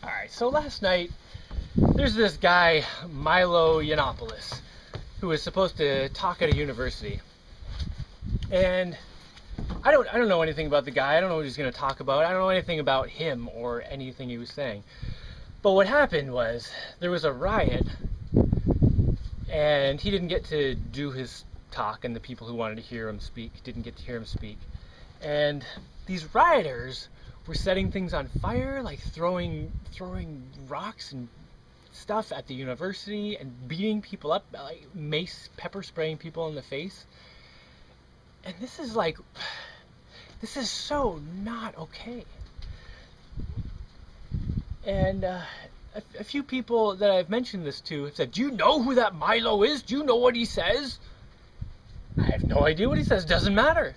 Alright, so last night, there's this guy, Milo who was supposed to talk at a university. And I don't know anything about the guy. I don't know what he's going to talk about. I don't know anything about him or anything he was saying. But what happened was there was a riot, and he didn't get to do his talk, and the people who wanted to hear him speak didn't get to hear him speak. And these rioters were setting things on fire, like throwing rocks and stuff at the university and beating people up, like pepper spraying people in the face. And this is so not okay. And a few people that I've mentioned this to have said, "Do you know who that Milo is? Do you know what he says?" I have no idea what he says. Doesn't matter.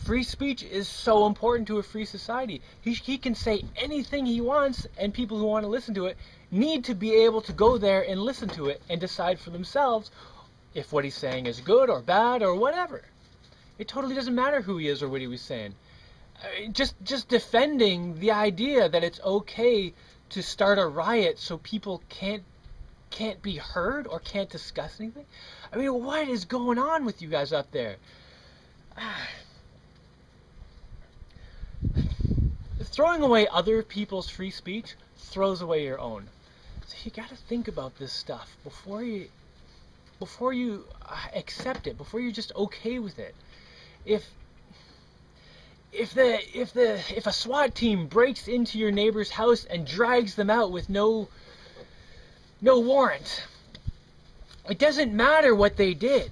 Free speech is so important to a free society. He can say anything he wants, and people who want to listen to it need to be able to go there and listen to it and decide for themselves if what he's saying is good or bad or whatever. It totally doesn't matter who he is or what he was saying. Just defending the idea that it's okay to start a riot so people can't be heard or can't discuss anything. I mean, what is going on with you guys up there? Throwing away other people's free speech throws away your own. So you got to think about this stuff before you accept it, before you're just okay with it. If a SWAT team breaks into your neighbor's house and drags them out with no warrant, it doesn't matter what they did.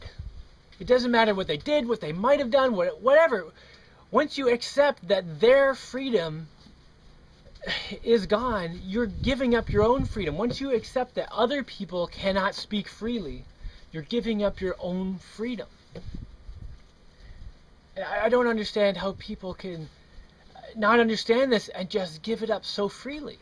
It doesn't matter what they did, what they might have done, whatever. Once you accept that their freedom is gone, you're giving up your own freedom. Once you accept that other people cannot speak freely, you're giving up your own freedom. I don't understand how people can not understand this and just give it up so freely.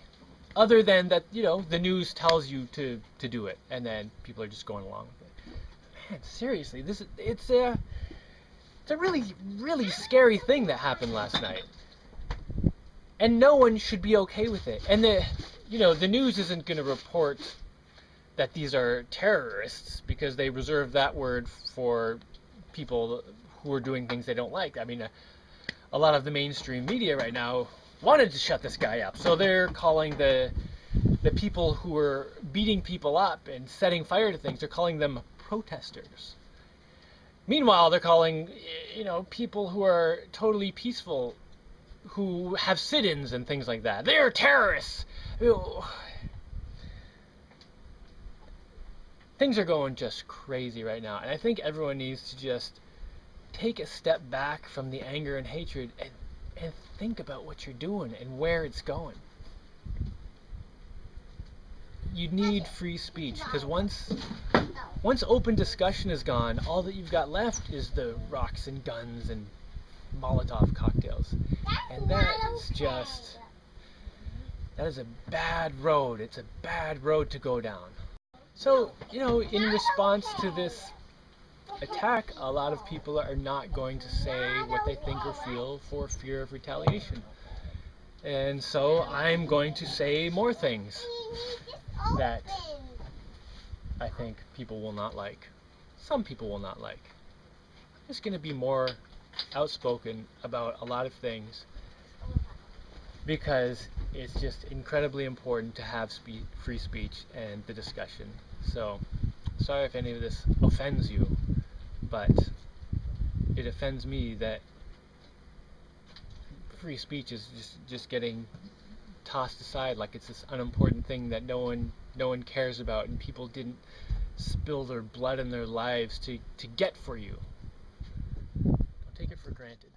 Other than that, the news tells you to do it, and then people are just going along with it. Man, seriously, it's a really, really scary thing that happened last night. And no one should be okay with it. And the news isn't going to report that these are terrorists because they reserve that word for people who are doing things they don't like. I mean, a lot of the mainstream media right now wanted to shut this guy up, so they're calling the people who are beating people up and setting fire to things, they're calling them protesters. Meanwhile, they're calling people who are totally peaceful, who have sit-ins and things like that, they're terrorists. Things are going just crazy right now, and I think everyone needs to just take a step back from the anger and hatred and think about what you're doing and where it's going. You need free speech, because once open discussion is gone, all that you've got left is the rocks and guns and Molotov cocktails. And that is a bad road. It's a bad road to go down. So, in response to this attack, a lot of people are not going to say what they think or feel for fear of retaliation. And so I'm going to say more things that I think people will not like. Some people will not like. I'm just going to be more outspoken about a lot of things because it's just incredibly important to have free speech and the discussion. So, sorry if any of this offends you, but it offends me that free speech is just getting tossed aside like it's this unimportant thing that no one cares about, and people didn't spill their blood and their lives to get for you. Don't take it for granted.